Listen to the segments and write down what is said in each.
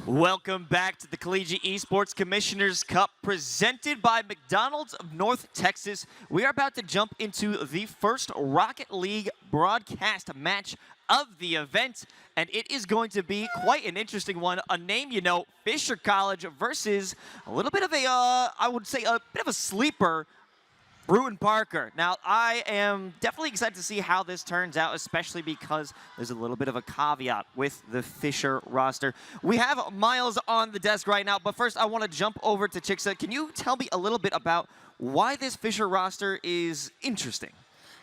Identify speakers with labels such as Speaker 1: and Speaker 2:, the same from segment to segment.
Speaker 1: Welcome back to the Collegiate Esports Commissioners Cup presented by McDonald's of North Texas. We are about to jump into the first Rocket League broadcast match of the event, and it is going to be quite an interesting one. A name you know, Fisher College versus a little bit of a, I would say a bit of a sleeper, Brewton-Parker. Now, I am definitely excited to see how this turns out, especially because there's a little bit of a caveat with the Fisher roster. We have Miles on the desk right now, but first I want to jump over to Chicksa. Can you tell me a little bit about why this Fisher roster is interesting?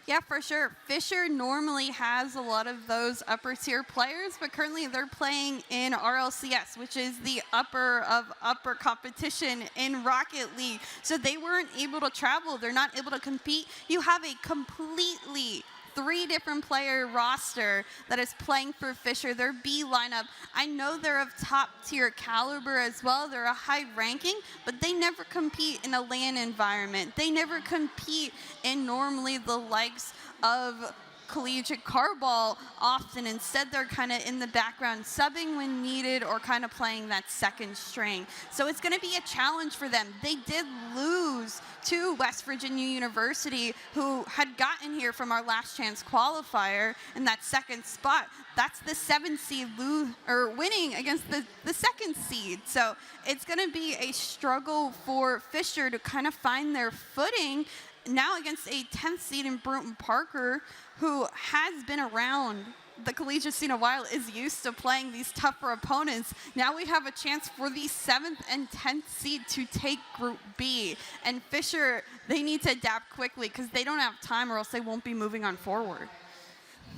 Speaker 2: Yeah, for sure. Fisher normally has a lot of those upper tier players, but currently they're playing in RLCS, which is the upper of upper competition in Rocket League. So they weren't able to travel. They're not able to compete. You have a completely 3 different player roster that is playing for Fisher. Their B lineup, I know they're of top tier caliber as well. They're a high ranking, but they never compete in a LAN environment. They never compete in normally the likes of collegiate carball often. Instead, they're kind of in the background subbing when needed or kind of playing that second string. So it's going to be a challenge for them. They did lose to West Virginia University, who had gotten here from our last chance qualifier in that second spot. That's the 7th seed winning against the 2nd seed. So it's going to be a struggle for Fisher to kind of find their footing now against a 10th seed in Brewton-Parker, who has been around the collegiate scene a while, is used to playing these tougher opponents. Now we have a chance for the 7th and 10th seed to take Group B. And Fisher, they need to adapt quickly because they don't have time or else they won't be moving on forward.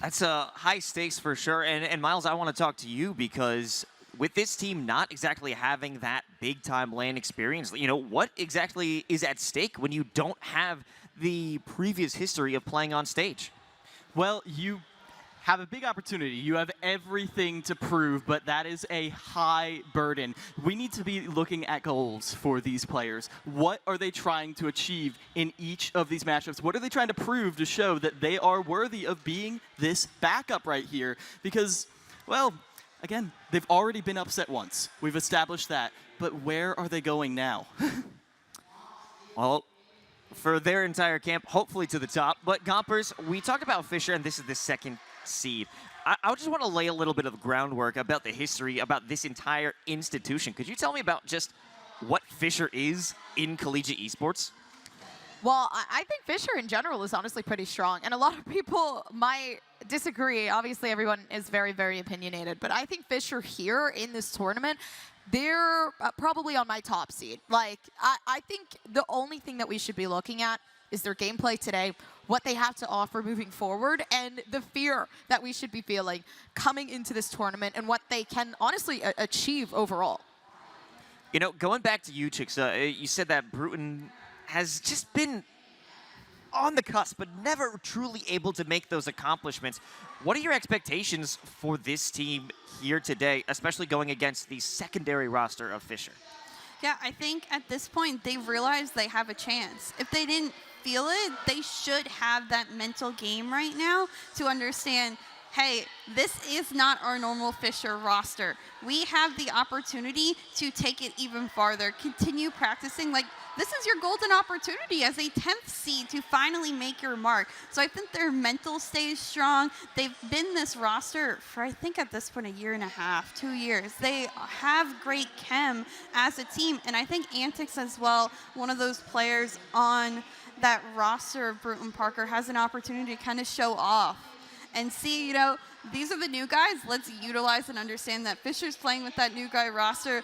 Speaker 1: That's high stakes for sure. And Miles, I want to talk to you because with this team not exactly having that big-time LAN experience, you know, what exactly is at stake when you don't have the previous history of playing on stage?
Speaker 3: Well, you have a big opportunity. You have everything to prove, but that is a high burden. We need to be looking at goals for these players. What are they trying to achieve in each of these matchups? What are they trying to prove to show that they are worthy of being this backup right here? Because, well, again, they've already been upset once. We've established that. But where are they going now?
Speaker 1: Well, for their entire camp, hopefully to the top. But Gompers, we talked about Fisher, and this is the 2nd seed. I just want to lay a little bit of groundwork about the history, about this entire institution. Could you tell me about just what Fisher is in collegiate esports?
Speaker 4: Well, I think Fisher in general is honestly pretty strong, and a lot of people might disagree. Obviously, everyone is very, very opinionated, but I think Fisher here in this tournament, they're probably on my top seed. Like, I think the only thing that we should be looking at is their gameplay today, what they have to offer moving forward, and the fear that we should be feeling coming into this tournament and what they can honestly achieve overall.
Speaker 1: You know, going back to you, Chicksa, you said that Brewton has just been on the cusp, but never truly able to make those accomplishments. What are your expectations for this team here today, especially going against the secondary roster of Fisher?
Speaker 2: Yeah, I think at this point they've realized they have a chance. If they didn't feel it, they should have that mental game right now to understand, hey, this is not our normal Fisher roster. We have the opportunity to take it even farther, continue practicing. Like, this is your golden opportunity as a 10th seed to finally make your mark. So I think their mental stays strong. They've been this roster for, I think at this point, 1.5 years, 2 years. They have great chem as a team. And I think Antics as well, one of those players on that roster of Brewton-Parker, has an opportunity to kind of show off and see, you know, these are the new guys. Let's utilize and understand that Fisher's playing with that new guy roster.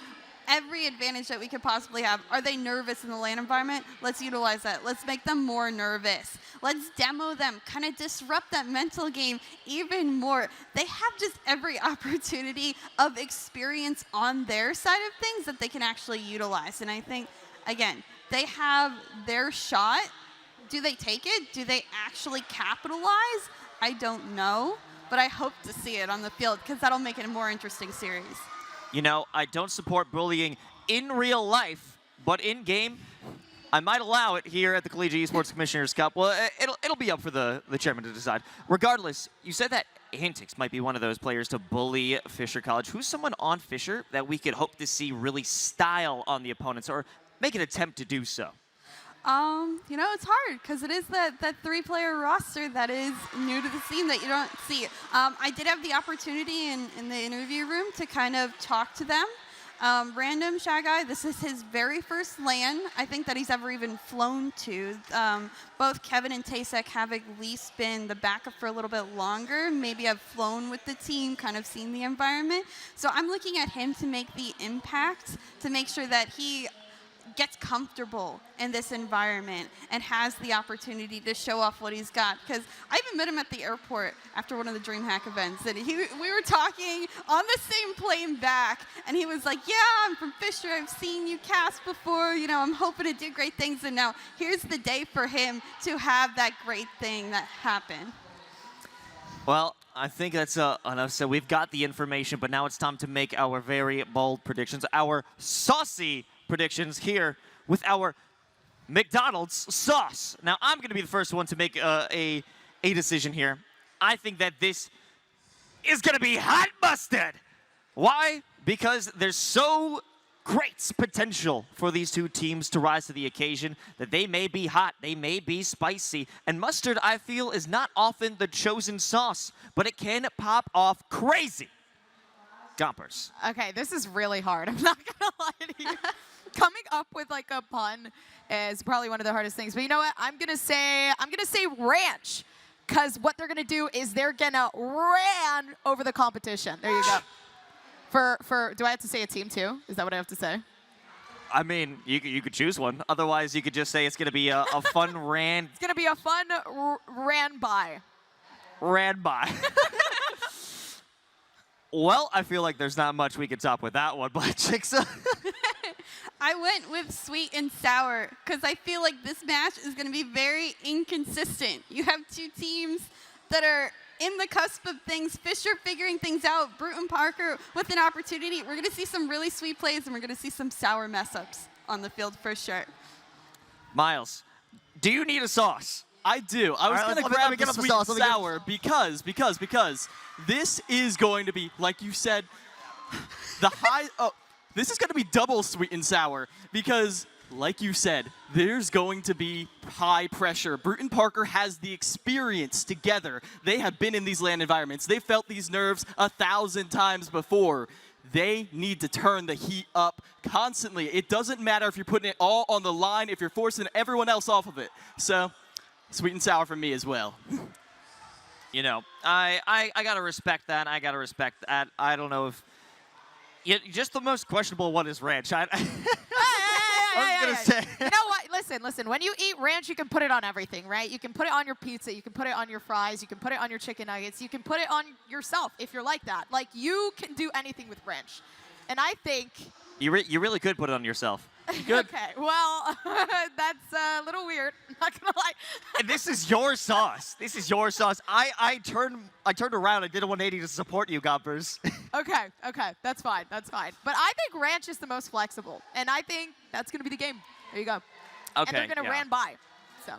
Speaker 2: Every advantage that we could possibly have. Are they nervous in the LAN environment? Let's utilize that. Let's make them more nervous. Let's demo them, kind of disrupt that mental game even more. They have just every opportunity of experience on their side of things that they can actually utilize. And I think, again, they have their shot. Do they take it? Do they actually capitalize? I don't know, but I hope to see it on the field because that'll make it a more interesting series.
Speaker 1: You know, I don't support bullying in real life, but in game, I might allow it here at the Collegiate Esports Commissioners Cup. Well, it'll be up for the chairman to decide. Regardless, you said that Antics might be one of those players to bully Fisher College. Who's someone on Fisher that we could hope to see really style on the opponents or make an attempt to do so?
Speaker 2: You know, it's hard because it is that 3-player roster that is new to the scene that you don't see. I did have the opportunity in the interview room to kind of talk to them. Random Shy Guy, this is his very first LAN, I think, that he's ever even flown to. Both Kevin and Tasek have at least been the backup for a little bit longer, maybe have flown with the team, kind of seen the environment. So I'm looking at him to make the impact, to make sure that he gets comfortable in this environment and has the opportunity to show off what he's got. Because I even met him at the airport after one of the DreamHack events, and we were talking on the same plane back, and he was like, yeah, I'm from Fisher, I've seen you cast before, you know, I'm hoping to do great things, and now here's the day for him to have that great thing that happened.
Speaker 1: Well, I think that's enough. So we've got the information, but now it's time to make our very bold predictions, our saucy predictions here with our McDonald's sauce. Now, I'm going to be the first one to make a decision here. I think that this is going to be hot busted. Why? Because there's so great potential for these two teams to rise to the occasion that they may be hot, they may be spicy, and mustard, I feel, is not often the chosen sauce, but it can pop off crazy. Gompers.
Speaker 4: Okay, this is really hard. I'm not gonna lie to you. Coming up with like a pun is probably one of the hardest things. But you know what? I'm gonna say ranch, because what they're gonna do is they're gonna ran over the competition. There you go. Do I have to say a team too? Is that what I have to say?
Speaker 1: I mean, you could choose one. Otherwise, you could just say it's gonna be a fun ran.
Speaker 4: It's gonna be a fun ran by.
Speaker 1: Ran by. Well, I feel like there's not much we could top with that one, but Chixa.
Speaker 2: I went with sweet and sour because I feel like this match is going to be very inconsistent. You have two teams that are in the cusp of things, Fisher figuring things out, Brewton-Parker with an opportunity. We're going to see some really sweet plays, and we're going to see some sour mess-ups on the field for sure.
Speaker 1: Miles, do you need a sauce?
Speaker 3: I do. I was going to grab the sweet and sour because this is going to be, like you said, this is going to be double sweet and sour because, like you said, there's going to be high pressure. Brewton-Parker has the experience together. They have been in these LAN environments. They felt these nerves 1,000 times before. They need to turn the heat up constantly. It doesn't matter if you're putting it all on the line, if you're forcing everyone else off of it. So, sweet and sour for me as well.
Speaker 1: You know, I got to respect that. I got to respect that. I don't know if... Yeah, just the most questionable one is ranch. I was going to say.
Speaker 4: You know what? Listen. When you eat ranch, you can put it on everything, right? You can put it on your pizza. You can put it on your fries. You can put it on your chicken nuggets. You can put it on yourself if you're like that. Like, you can do anything with ranch. And I think...
Speaker 1: You really could put it on yourself. Good.
Speaker 4: Okay, well, that's a little weird. I'm not going to lie.
Speaker 1: And this is your sauce. This is your sauce. I turned around and did a 180 to support you, Gompers.
Speaker 4: Okay, that's fine. But I think ranch is the most flexible, and I think that's going to be the game. There you go.
Speaker 1: Okay.
Speaker 4: And they're going to ran by. So.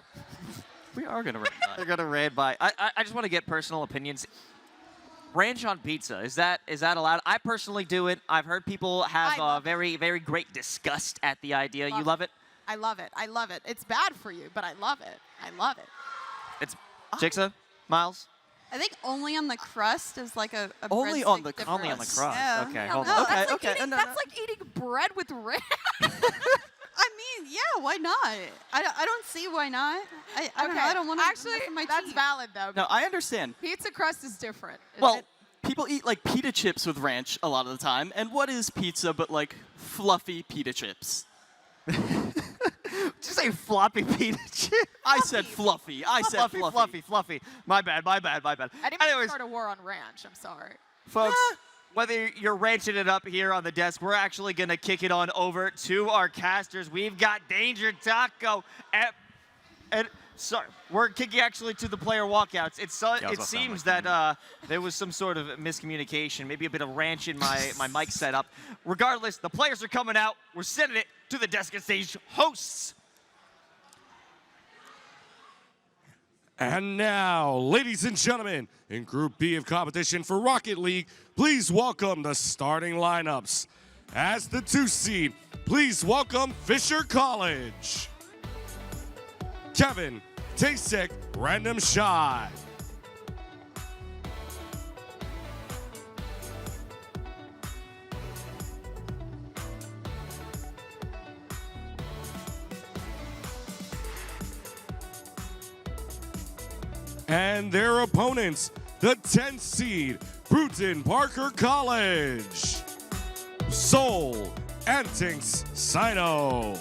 Speaker 3: We are going to ran by.
Speaker 1: They're going to ran by. I just want to get personal opinions. Ranch on pizza, is that allowed? I personally do it. I've heard people have very, very great disgust at the idea. You love it?
Speaker 4: I love it. It's bad for you, but I love it.
Speaker 1: It's Chixa, Miles?
Speaker 2: I think only on the crust is like a
Speaker 3: Only on the
Speaker 1: Only on the crust.
Speaker 2: Yeah.
Speaker 1: Okay,
Speaker 2: No,
Speaker 1: hold
Speaker 2: no,
Speaker 1: on.
Speaker 4: That's like eating bread with ranch.
Speaker 2: I mean, yeah, why not? I don't see why not. I don't know. I don't want to.
Speaker 4: Actually, that's valid though.
Speaker 3: No, I understand.
Speaker 4: Pizza crust is different.
Speaker 3: Well, people eat like pita chips with ranch a lot of the time, and what is pizza but like fluffy pita chips?
Speaker 1: Did you say floppy pita chip?
Speaker 3: I said fluffy. I said
Speaker 1: Fluffy. My bad.
Speaker 4: I didn't even start a war on ranch. I'm sorry.
Speaker 1: Folks, whether you're ranching it up here on the desk, we're actually going to kick it on over to our casters. We've got Danger Taco and sorry, we're kicking actually to the player walkouts. It seems that there was some sort of miscommunication, maybe a bit of ranch in my mic setup. Regardless, the players are coming out. We're sending it to the desk and stage hosts.
Speaker 5: And now, ladies and gentlemen, in Group B of competition for Rocket League, please welcome the starting lineups. As the 2 seed, please welcome Fisher College. Kevin, Tasek, Random Shot. And their opponents, the 10th seed, Brewton-Parker College. Seoul, Antinks, Sino.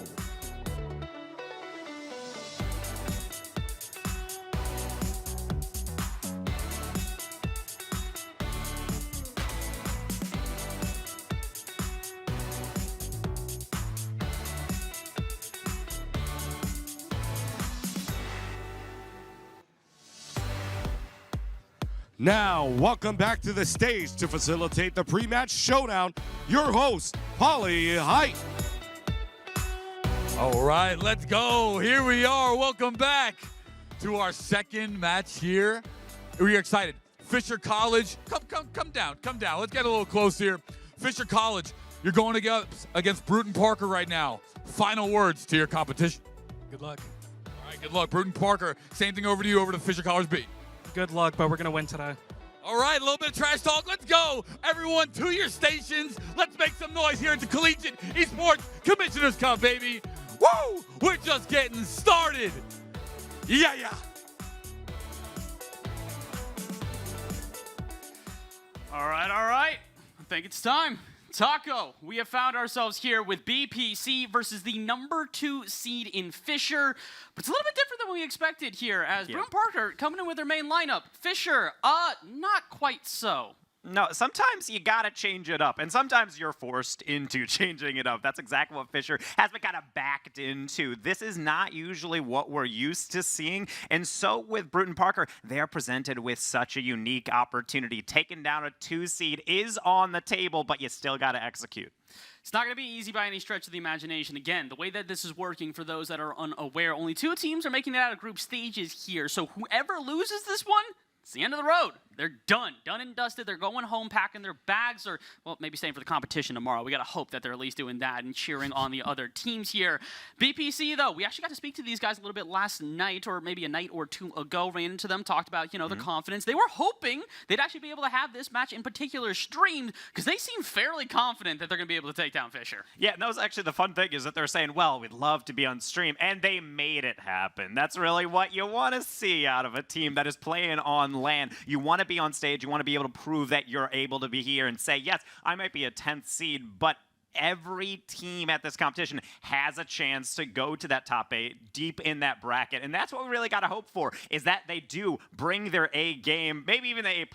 Speaker 5: Now, welcome back to the stage to facilitate the pre-match showdown, your host, Holly Height.
Speaker 6: All right, let's go. Here we are. Welcome back to our second match here. We are excited. Fisher College, come down. Let's get a little close here. Fisher College, you're going against Brewton-Parker right now. Final words to your competition.
Speaker 7: Good luck.
Speaker 6: All right, good luck. Brewton-Parker, same thing over to you, over to Fisher College B.
Speaker 7: Good luck, but we're going to win today.
Speaker 6: All right, a little bit of trash talk. Let's go. Everyone to your stations. Let's make some noise here at the Collegiate Esports Commissioners Cup, baby. Woo! We're just getting started. Yeah.
Speaker 8: All right. I think it's time. Taco, we have found ourselves here with BPC versus the number 2 seed in Fisher. But it's a little bit different than we expected here, as Brewton-Parker coming in with their main lineup. Fisher, not quite so.
Speaker 1: No, sometimes you gotta change it up, and sometimes you're forced into changing it up. That's exactly what Fisher has been kind of backed into. This is not usually what we're used to seeing, and so with Brewton-Parker, they are presented with such a unique opportunity. Taking down a 2 seed is on the table, but you still gotta execute.
Speaker 8: It's not going to be easy by any stretch of the imagination. Again, the way that this is working, for those that are unaware, only 2 teams are making it out of group stages here, so whoever loses this one, it's the end of the road. They're done and dusted. They're going home, packing their bags, or, well, maybe staying for the competition tomorrow. We got to hope that they're at least doing that and cheering on the other teams here. BPC, though, we actually got to speak to these guys a little bit last night, or maybe a night or 2 ago. Ran into them, talked about, the confidence. They were hoping they'd actually be able to have this match in particular streamed, because they seem fairly confident that they're going to be able to take down Fisher.
Speaker 1: Yeah, and that was actually the fun thing, is that they're saying, well, we'd love to be on stream, and they made it happen. That's really what you want to see out of a team that is playing on LAN. You want to be on stage. You want to be able to prove that you're able to be here and say, yes, I might be a 10th seed, but every team at this competition has a chance to go to that top 8, deep in that bracket. And that's what we really got to hope for, is that they do bring their A game, maybe even the A+.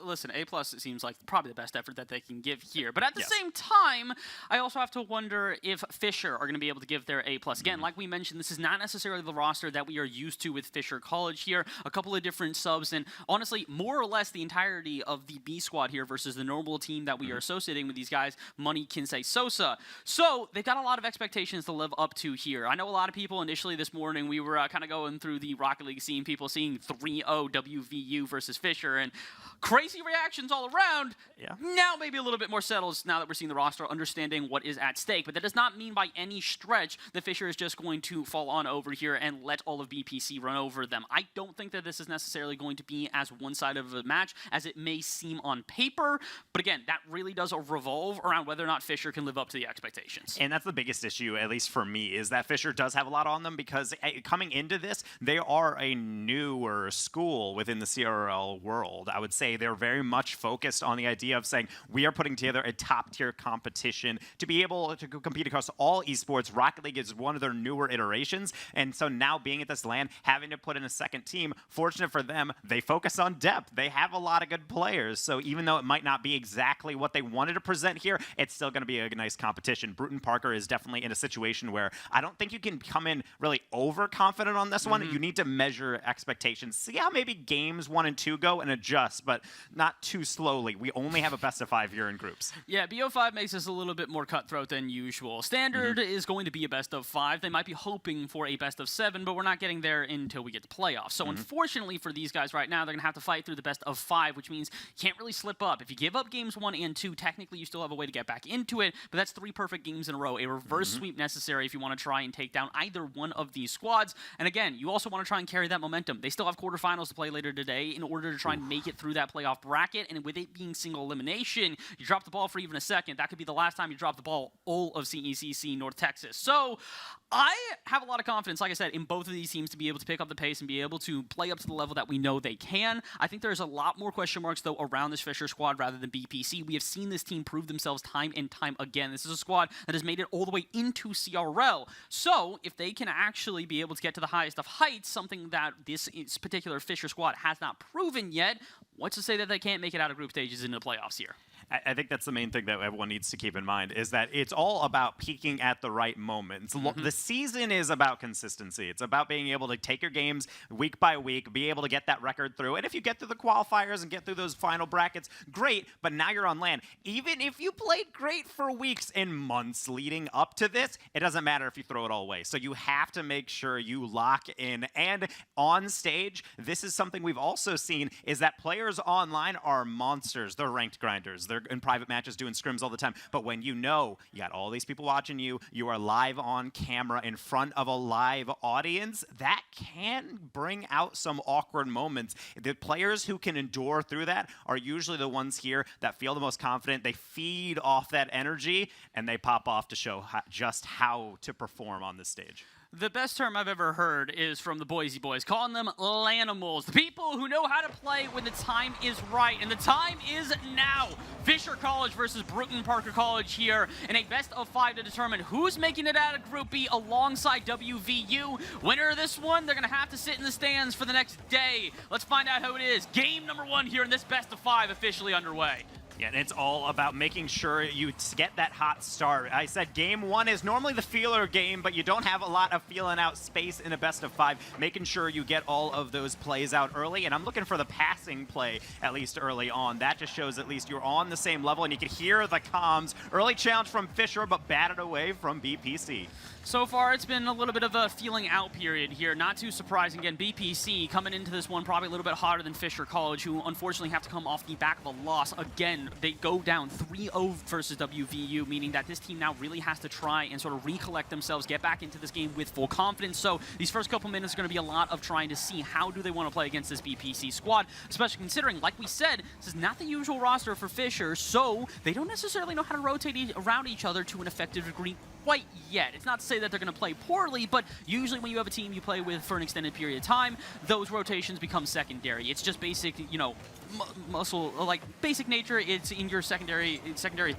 Speaker 8: Listen, A+ it seems like probably the best effort that they can give here. But at the same time, I also have to wonder if Fisher are going to be able to give their A+. Again, like we mentioned, this is not necessarily the roster that we are used to with Fisher College here. A couple of different subs, and honestly, more or less the entirety of the B squad here versus the normal team that we are associating with these guys, Money, Kinsei, Sosa. So they've got a lot of expectations to live up to here. I know a lot of people initially this morning, we were kind of going through the Rocket League scene, people seeing 3-0 WVU versus Fisher, and crazy reactions all around.
Speaker 1: Yeah.
Speaker 8: Now maybe a little bit more settled now that we're seeing the roster, understanding what is at stake. But that does not mean by any stretch that Fisher is just going to fall on over here and let all of BPC run over them. I don't think that this is necessarily going to be as one-sided of a match as it may seem on paper. But again, that really does revolve around whether or not Fisher can live up to the expectations.
Speaker 1: And that's the biggest issue, at least for me, is that Fisher does have a lot on them, because coming into this, they are a newer school within the CRL world. I would say they're very much focused on the idea of saying, we are putting together a top-tier competition to be able to compete across all esports. Rocket League is one of their newer iterations, and so now being at this LAN, having to put in a second team, fortunate for them, they focus on depth. They have a lot of good players, so even though it might not be exactly what they wanted to present here, it's still going to be a nice competition. Brewton-Parker is definitely in a situation where I don't think you can come in really overconfident on this one. You need to measure expectations, see how maybe games 1 and 2 go, and adjust
Speaker 9: us, but not too slowly. We only have a best of 5 here in groups.
Speaker 8: Yeah, BO5 makes this a little bit more cutthroat than usual. Standard is going to be a best of 5. They might be hoping for a best of 7, but we're not getting there until we get to playoffs. So unfortunately for these guys right now, they're going to have to fight through the best of 5, which means you can't really slip up. If you give up games 1 and 2, technically you still have a way to get back into it, but that's 3 perfect games in a row. A reverse sweep necessary if you want to try and take down either one of these squads. And again, you also want to try and carry that momentum. They still have quarterfinals to play later today in order to try and make it through that playoff bracket, and with it being single elimination, you drop the ball for even a second. That could be the last time you drop the ball all of CECC North Texas. So I have a lot of confidence, like I said, in both of these teams to be able to pick up the pace and be able to play up to the level that we know they can. I think there's a lot more question marks, though, around this Fisher squad rather than BPC. We have seen this team prove themselves time and time again. This is a squad that has made it all the way into CRL. So if they can actually be able to get to the highest of heights, something that this particular Fisher squad has not proven yet, what's to say that they can't make it out of group stages into the playoffs here?
Speaker 9: I think that's the main thing that everyone needs to keep in mind, is that it's all about peaking at the right moments. The season is about consistency. It's about being able to take your games week by week, be able to get that record through. And if you get through the qualifiers and get through those final brackets, great, but now you're on land. Even if you played great for weeks and months leading up to this, it doesn't matter if you throw it all away. So you have to make sure you lock in. And on stage, this is something we've also seen, is that players online are monsters. They're ranked grinders. They're in private matches doing scrims all the time. But when you know you got all these people watching you, you are live on camera in front of a live audience, that can bring out some awkward moments. The players who can endure through that are usually the ones here that feel the most confident. They feed off that energy, and they pop off to show just how to perform on this stage.
Speaker 8: The best term I've ever heard is from the Boise boys, calling them Lanimals. The people who know how to play when the time is right, and the time is now. Fisher College versus Brewton-Parker College here in a best of 5 to determine who's making it out of Group B alongside WVU. Winner of this one, they're going to have to sit in the stands for the next day. Let's find out who it is. Game number 1 here in this best of 5 officially underway.
Speaker 9: Yeah, and it's all about making sure you get that hot start. I said game 1 is normally the feeler game, but you don't have a lot of feeling out space in a best of 5. Making sure you get all of those plays out early, and I'm looking for the passing play at least early on. That just shows at least you're on the same level, and you can hear the comms. Early challenge from Fisher, but batted away from BPC.
Speaker 8: So far, it's been a little bit of a feeling out period here. Not too surprising. Again, BPC coming into this one probably a little bit hotter than Fisher College, who unfortunately have to come off the back of a loss. Again, they go down 3-0 versus WVU, meaning that this team now really has to try and sort of recollect themselves, get back into this game with full confidence. So these first couple minutes are going to be a lot of trying to see how do they want to play against this BPC squad, especially considering, like we said, this is not the usual roster for Fisher, so they don't necessarily know how to rotate around each other to an effective degree quite yet. It's not to say that they're going to play poorly, but usually when you have a team you play with for an extended period of time, those rotations become secondary. It's just basic, you know, muscle, like basic nature. It's in your secondary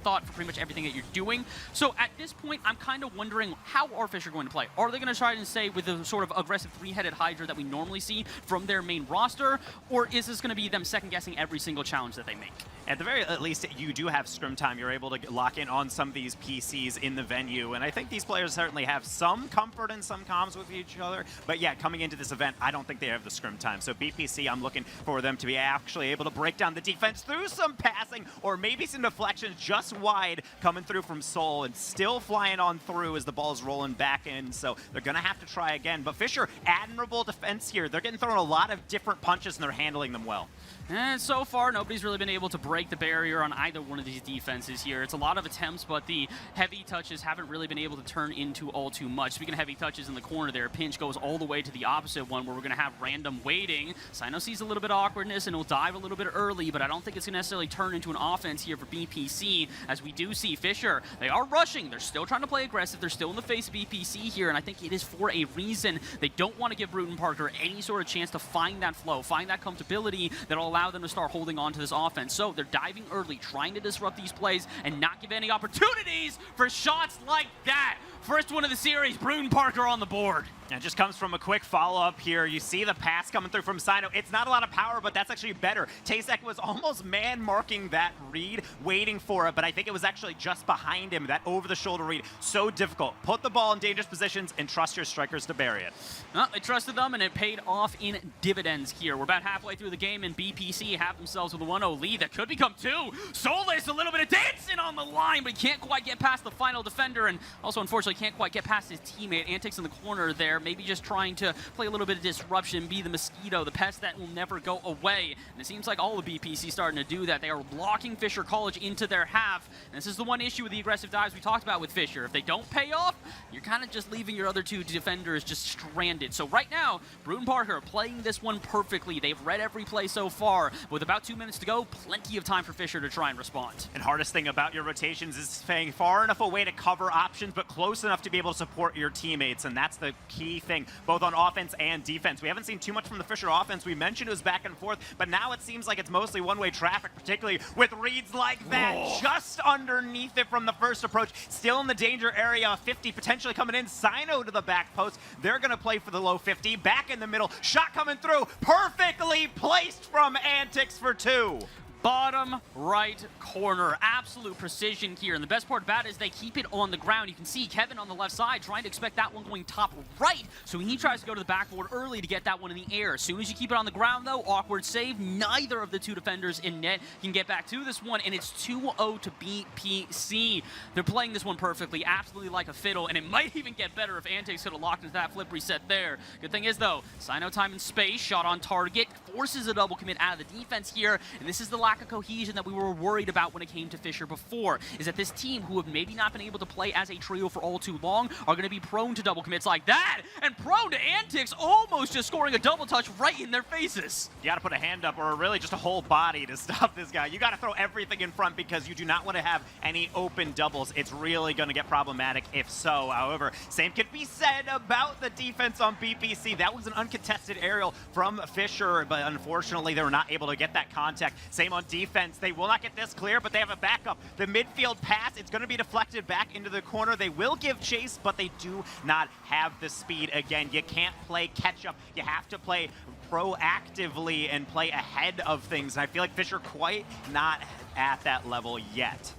Speaker 8: thought for pretty much everything that you're doing. So at this point, I'm kind of wondering, how are Fisher going to play? Are they going to try and stay with the sort of aggressive 3-headed Hydra that we normally see from their main roster, or is this going to be them second-guessing every single challenge that they make?
Speaker 9: At the very least, you do have scrim time. You're able to lock in on some of these PCs in the venue, and I think these players certainly have some comfort and some comms with each other. But yeah, coming into this event, I don't think they have the scrim time. So BPC, I'm looking for them to be actually able to break down the defense through some passing or maybe some deflections just wide coming through from Seoul and still flying on through as the ball's rolling back in. So they're going to have to try again. But Fisher, admirable defense here. They're getting thrown a lot of different punches and they're handling them well.
Speaker 8: And so far, nobody's really been able to break the barrier on either one of these defenses here. It's a lot of attempts, but the heavy touches haven't really been able to turn into all too much. Speaking of heavy touches in the corner there, Pinch goes all the way to the opposite one where we're going to have random waiting. Sino sees a little bit of awkwardness and will dive a little bit early, but I don't think it's going to necessarily turn into an offense here for BPC, as we do see Fisher. They are rushing. They're still trying to play aggressive. They're still in the face of BPC here, and I think it is for a reason. They don't want to give Brewton-Parker any sort of chance to find that flow, find that comfortability that'll allow them to start holding on to this offense. So they're diving early, trying to disrupt these plays and not give any opportunities for shots like that. First one of the series, Brewton-Parker on the board.
Speaker 9: And it just comes from a quick follow-up here. You see the pass coming through from Sino. It's not a lot of power, but that's actually better. CECC was almost man-marking that read, waiting for it, but I think it was actually just behind him, that over-the-shoulder read. So difficult. Put the ball in dangerous positions and trust your strikers to bury it.
Speaker 8: Well, they trusted them, and it paid off in dividends here. We're about halfway through the game, and BP BPC have themselves with a 1-0 lead that could become 2. Solis, a little bit of dancing on the line, but he can't quite get past the final defender, and also, unfortunately, can't quite get past his teammate. Antics in the corner there, maybe just trying to play a little bit of disruption, be the mosquito, the pest that will never go away. And it seems like all of BPC starting to do that. They are blocking Fisher College into their half, and this is the one issue with the aggressive dives we talked about with Fisher. If they don't pay off, you're kind of just leaving your other two defenders just stranded. So right now, Brewton-Parker playing this one perfectly. They've read every play so far. With about 2 minutes to go, plenty of time for Fisher to try and respond.
Speaker 9: And hardest thing about your rotations is staying far enough away to cover options, but close enough to be able to support your teammates, and that's the key thing, both on offense and defense. We haven't seen too much from the Fisher offense. We mentioned it was back and forth, but now it seems like it's mostly one-way traffic, particularly with reads like that, just underneath it from the first approach. Still in the danger area, 50 potentially coming in. Sino to the back post. They're going to play for the low 50. Back in the middle. Shot coming through. Perfectly placed from Antics for 2.
Speaker 8: Bottom right corner. Absolute precision here. And the best part about it is they keep it on the ground. You can see Kevin on the left side trying to expect that one going top right. So he tries to go to the backboard early to get that one in the air. As soon as you keep it on the ground, though, awkward save. Neither of the two defenders in net can get back to this one, and it's 2-0 to BPC. They're playing this one perfectly, absolutely like a fiddle, and it might even get better if Antics could have locked into that flip reset there. Good thing is, though, Sino time and space, shot on target, forces a double commit out of the defense here, and this is the lack of cohesion that we were worried about when it came to Fisher before, is that this team, who have maybe not been able to play as a trio for all too long, are going to be prone to double commits like that, and prone to Antics almost just scoring a double touch right in their faces.
Speaker 9: You got to put a hand up or really just a whole body to stop this guy. You got to throw everything in front because you do not want to have any open doubles. It's really going to get problematic if so. However, same could be said about the defense on BPC. That was an uncontested aerial from Fisher, but unfortunately they were not able to get that contact. Same on defense. They will not get this clear, but they have a backup. The midfield pass, it's going to be deflected back into the corner. They will give chase, but they do not have the speed. Again, you can't play catch up. You have to play proactively and play ahead of things. And I feel like Fisher quite not at that level yet.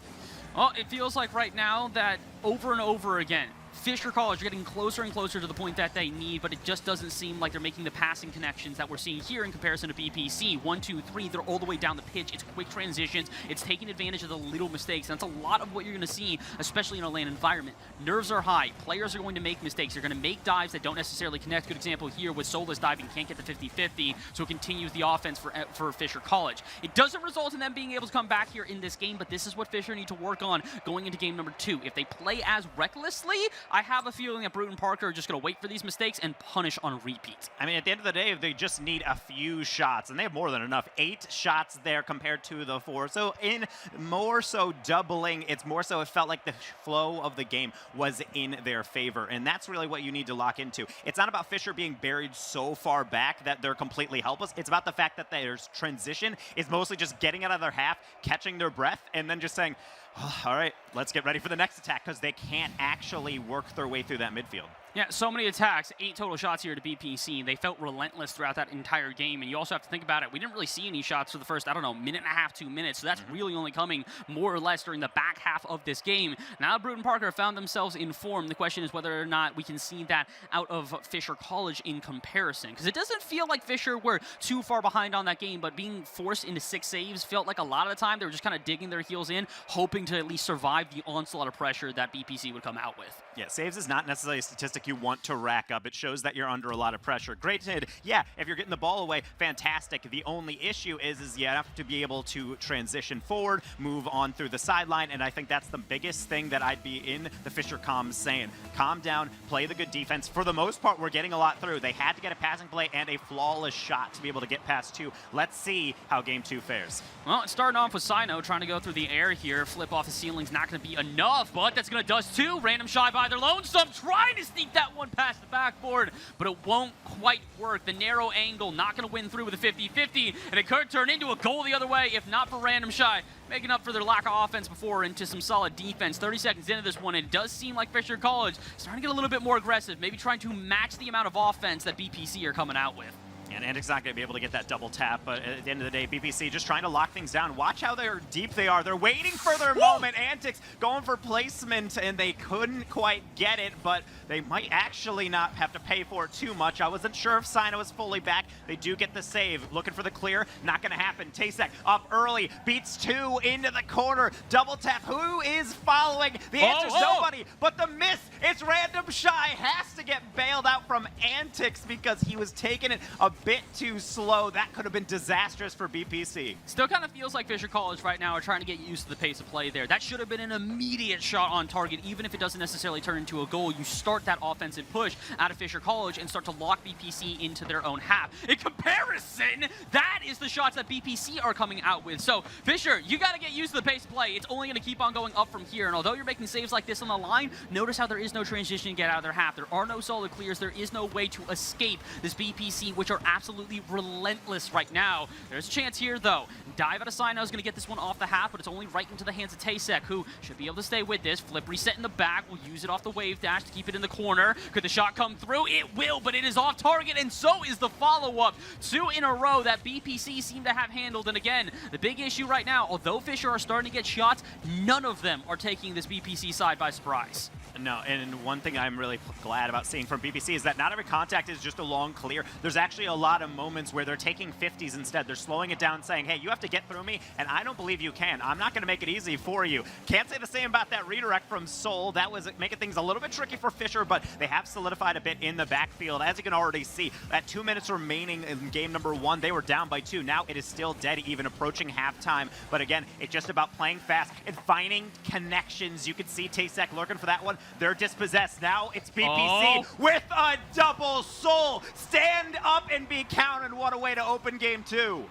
Speaker 8: Well, it feels like right now that over and over again, Fisher College are getting closer and closer to the point that they need, but it just doesn't seem like they're making the passing connections that we're seeing here in comparison to BPC. 1, 2, 3, they're all the way down the pitch. It's quick transitions. It's taking advantage of the little mistakes. And that's a lot of what you're going to see, especially in a LAN environment. Nerves are high. Players are going to make mistakes. They're going to make dives that don't necessarily connect. Good example here with Solis diving, can't get the 50-50, so it continues the offense for Fisher College. It doesn't result in them being able to come back here in this game, but this is what Fisher need to work on going into game number 2. If they play as recklessly, I have a feeling that Brewton-Parker are just going to wait for these mistakes and punish on repeat.
Speaker 9: I mean, at the end of the day, they just need a few shots, and they have more than enough. 8 shots there compared to the 4. So in more so doubling, it's more so it felt like the flow of the game was in their favor, and that's really what you need to lock into. It's not about Fisher being buried so far back that they're completely helpless. It's about the fact that their transition is mostly just getting out of their half, catching their breath, and then just saying, oh, all right, let's get ready for the next attack, because they can't actually work their way through that midfield.
Speaker 8: Yeah, so many attacks, 8 total shots here to BPC. They felt relentless throughout that entire game, and you also have to think about it. We didn't really see any shots for the first, I don't know, minute and a half, 2 minutes, so that's really only coming more or less during the back half of this game. Now Brewton-Parker found themselves in form. The question is whether or not we can see that out of Fisher College in comparison, because it doesn't feel like Fisher were too far behind on that game, but being forced into 6 saves felt like a lot of the time they were just kind of digging their heels in, hoping to at least survive the onslaught of pressure that BPC would come out with.
Speaker 9: Yeah, saves is not necessarily a statistic you want to rack up. It shows that you're under a lot of pressure. Granted, yeah, if you're getting the ball away, fantastic. The only issue is you have to be able to transition forward, move on through the sideline, and I think that's the biggest thing that I'd be in the Fisher comms saying. Calm down, play the good defense. For the most part, we're getting a lot through. They had to get a passing play and a flawless shot to be able to get past 2. Let's see how game 2 fares.
Speaker 8: Well, it's starting off with Sino trying to go through the air here. Flip off the ceiling's not going to be enough, but that's going to dust 2. Random shy by their lonesome, trying to sneak that one past the backboard, but it won't quite work. The narrow angle not going to win through with a 50-50, and it could turn into a goal the other way if not for Random Shy making up for their lack of offense before into some solid defense. 30 seconds into this one, it does seem like Fisher College starting to get a little bit more aggressive, maybe trying to match the amount of offense that BPC are coming out with.
Speaker 9: And Antic's not going to be able to get that double tap, but at the end of the day, BPC just trying to lock things down. Watch how deep they are. They're waiting for their moment. Antics going for placement, and they couldn't quite get it, but they might actually not have to pay for it too much. I wasn't sure if Sino was fully back. They do get the save. Looking for the clear. Not going to happen. Tasek up early. Beats 2 into the corner. Double tap. Who is following? The answer's nobody, but the miss. It's Random Shy. Has to get bailed out from Antics because he was taking it a bit too slow. That could have been disastrous for BPC.
Speaker 8: Still kind of feels like Fisher College right now are trying to get used to the pace of play there. That should have been an immediate shot on target, even if it doesn't necessarily turn into a goal. You start that offensive push out of Fisher College and start to lock BPC into their own half. In comparison, that is the shots that BPC are coming out with. So, Fisher, you got to get used to the pace of play. It's only going to keep on going up from here. And although you're making saves like this on the line, notice how there is no transition to get out of their half. There are no solid clears. There is no way to escape this BPC, which are absolutely relentless right now. There's a chance here, though. Dive out of Sino is going to get this one off the half, but it's only right into the hands of Tasek, who should be able to stay with this. Flip reset in the back. Will use it off the wave dash to keep it in the corner. Could the shot come through? It will, but it is off target, and so is the follow-up. 2 in a row that BPC seem to have handled. And again, the big issue right now, although Fisher are starting to get shots, none of them are taking this BPC side by surprise.
Speaker 9: No, and one thing I'm really glad about seeing from BPC is that not every contact is just a long clear. There's actually a lot of moments where they're taking 50s instead. They're slowing it down, saying, hey, you have to get through me, and I don't believe you can. I'm not going to make it easy for you. Can't say the same about that redirect from Soul. That was making things a little bit tricky for Fisher, but they have solidified a bit in the backfield. As you can already see, at 2 minutes remaining in game number 1, they were down by 2. Now it is still dead, even approaching halftime. But again, it's just about playing fast and finding connections. You can see Tasek lurking for that one. They're dispossessed. Now it's BPC with a double Soul. Stand up and be counted. What a way to open game 2.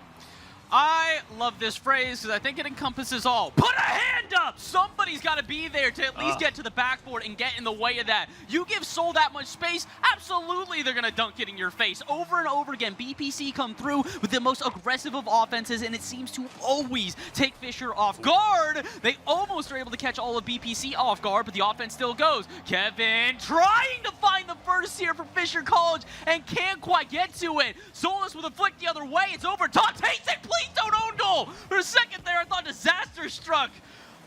Speaker 8: I love this phrase because I think it encompasses all. Put a hand up! Somebody's got to be there to at least get to the backboard and get in the way of that. You give Soul that much space, absolutely they're going to dunk it in your face. Over and over again, BPC come through with the most aggressive of offenses, and it seems to always take Fisher off guard. They almost are able to catch all of BPC off guard, but the offense still goes. Kevin trying to find the first here for Fisher College and can't quite get to it. Solus with a flick the other way. It's over top. Tasek, please don't own goal. For a second there, I thought disaster struck.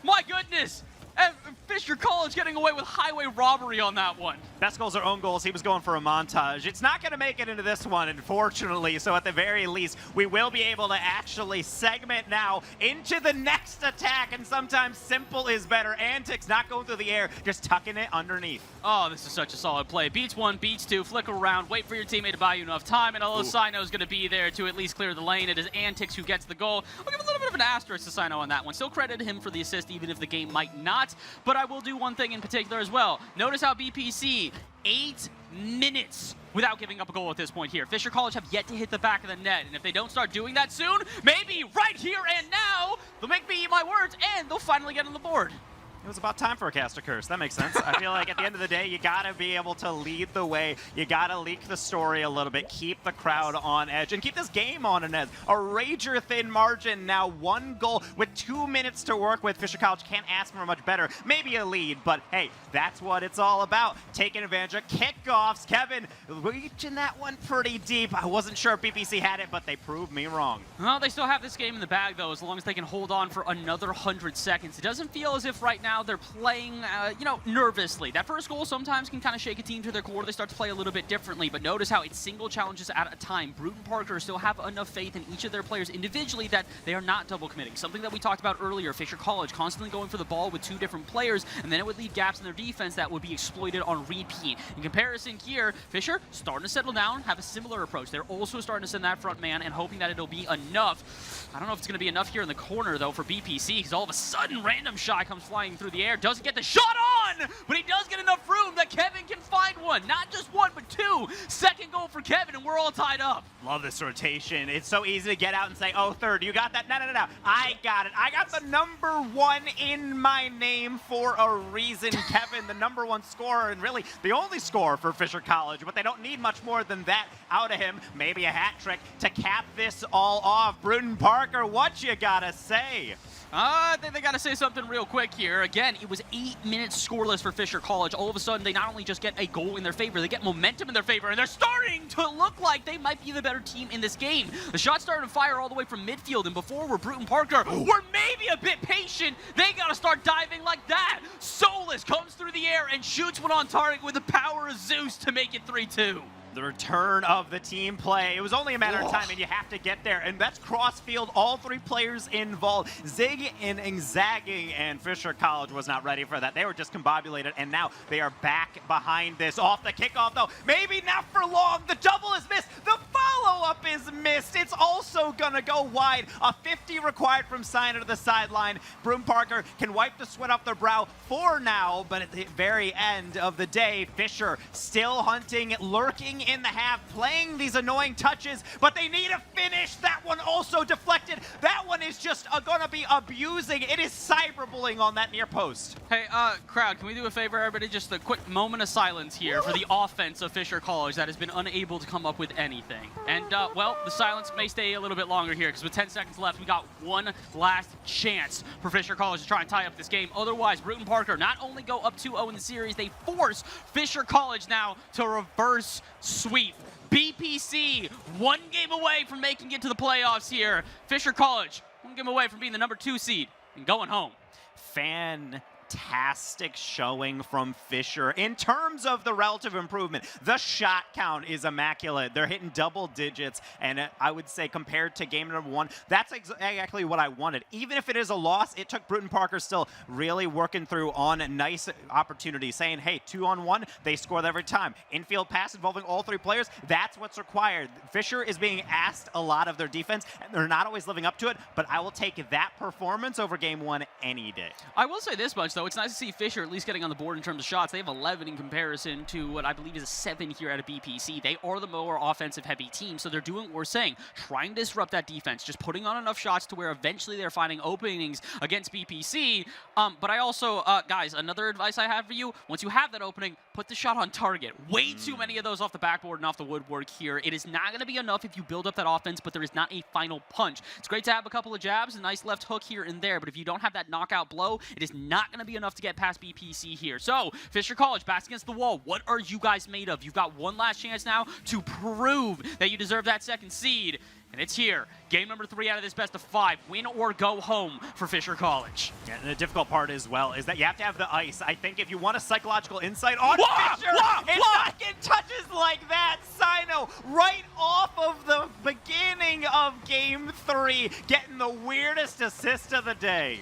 Speaker 8: My goodness. And Fisher College getting away with highway robbery on that one.
Speaker 9: Best goals are own goals. He was going for a montage. It's not going to make it into this one, unfortunately. So at the very least, we will be able to actually segment now into the next attack. And sometimes simple is better. Antics not going through the air, just tucking it underneath.
Speaker 8: Oh, this is such a solid play. Beats 1, beats 2, flicker around, wait for your teammate to buy you enough time. And although Sino is going to be there to at least clear the lane, it is Antics who gets the goal. I'll give a little bit of an asterisk to Sino on that one. Still credit him for the assist, even if the game might not. But I will do one thing in particular as well. Notice how BPC, 8 minutes without giving up a goal at this point here. Fisher College have yet to hit the back of the net, and if they don't start doing that soon, maybe right here and now, they'll make me eat my words, and they'll finally get on the board.
Speaker 9: It was about time for a cast a curse. That makes sense. I feel like at the end of the day, you got to be able to lead the way. You got to leak the story a little bit, keep the crowd on edge, and keep this game on an edge. A rager-thin margin, now 1 goal with 2 minutes to work with. Fisher College can't ask for much better. Maybe a lead, but hey, that's what it's all about. Taking advantage of kickoffs. Kevin reaching that one pretty deep. I wasn't sure if BPC had it, but they proved me wrong.
Speaker 8: Well, they still have this game in the bag, though, as long as they can hold on for another 100 seconds. It doesn't feel as if right now they're playing, nervously. That first goal sometimes can kind of shake a team to their core. They start to play a little bit differently, but notice how it's single challenges at a time. Brewton-Parker still have enough faith in each of their players individually that they are not double committing. Something that we talked about earlier, Fisher College constantly going for the ball with 2 different players, and then it would leave gaps in their defense that would be exploited on repeat. In comparison here, Fisher starting to settle down, have a similar approach. They're also starting to send that front man and hoping that it'll be enough. I don't know if it's going to be enough here in the corner, though, for BPC, because all of a sudden, Random Shy comes flying through the air. Doesn't get the shot on, but he does get enough room that Kevin can find one. Not just 1, but 2. Second goal for Kevin, and we're all tied up.
Speaker 9: Love this rotation. It's so easy to get out and say, oh, third, you got that? No. I got it. I got the number 1 in my name for a reason. Kevin, the number 1 scorer, and really the only scorer for Fisher College, but they don't need much more than that out of him. Maybe a hat trick to cap this all off. Brewton-Parker, what you gotta say?
Speaker 8: I think they got to say something real quick here. Again, it was 8 minutes scoreless for Fisher College. All of a sudden, they not only just get a goal in their favor, they get momentum in their favor, and they're starting to look like they might be the better team in this game. The shots started to fire all the way from midfield, and before where Brewton-Parker were maybe a bit patient, they got to start diving like that. Solus comes through the air and shoots one on target with the power of Zeus to make it 3-2.
Speaker 9: The return of the team play. It was only a matter of time, and you have to get there. And that's cross-field, all 3 players involved. Zig and zagging, and Fisher College was not ready for that. They were just combobulated, and now they are back behind this. Off the kickoff, though. Maybe not for long. The double is missed. The follow-up is missed. It's also going to go wide. A 50 required from Sino to the sideline. Brewton-Parker can wipe the sweat off their brow for now, but at the very end of the day, Fisher still hunting, lurking in the half, playing these annoying touches, but they need a finish. That one also deflected. That one is just going to be abusing. It is cyberbullying on that near post.
Speaker 8: Hey, crowd, can we do a favor, everybody? Just a quick moment of silence here for the offense of Fisher College that has been unable to come up with anything. And, well, the silence may stay a little bit longer here because with 10 seconds left, we got one last chance for Fisher College to try and tie up this game. Otherwise, Brewton-Parker not only go up 2-0 in the series, they force Fisher College now to reverse sweep. BPC, 1 game away from making it to the playoffs here. Fisher College, 1 game away from being the number 2 seed and going home.
Speaker 9: Fantastic showing from Fisher in terms of the relative improvement. The shot count is immaculate. They're hitting double digits, and I would say compared to game number 1, that's exactly what I wanted. Even if it is a loss, it took Brewton-Parker still really working through on nice opportunities, saying, hey, 2-on-1, they score every time. Infield pass involving all 3 players, that's what's required. Fisher is being asked a lot of their defense, and they're not always living up to it, but I will take that performance over game 1 any day.
Speaker 8: I will say this much, though. It's nice to see Fisher at least getting on the board in terms of shots. They have 11 in comparison to what I believe is a 7 here at a BPC. They are the more offensive-heavy team, so they're doing what we're saying, trying to disrupt that defense, just putting on enough shots to where eventually they're finding openings against BPC. But I also, guys, another advice I have for you, once you have that opening, put the shot on target. Way too many of those off the backboard and off the woodwork here. It is not going to be enough if you build up that offense, but there is not a final punch. It's great to have a couple of jabs, a nice left hook here and there, but if you don't have that knockout blow, it is not going to be enough to get past BPC here. So, Fisher College, backs against the wall. What are you guys made of? You've got one last chance now to prove that you deserve that 2nd seed. And it's here. Game number 3 out of this best of 5. Win or go home for Fisher College.
Speaker 9: Yeah, and the difficult part as well is that you have to have the ice. I think if you want a psychological insight on Fisher, it's not getting touches like that. Sino right off of the beginning of game 3, getting the weirdest assist of the day.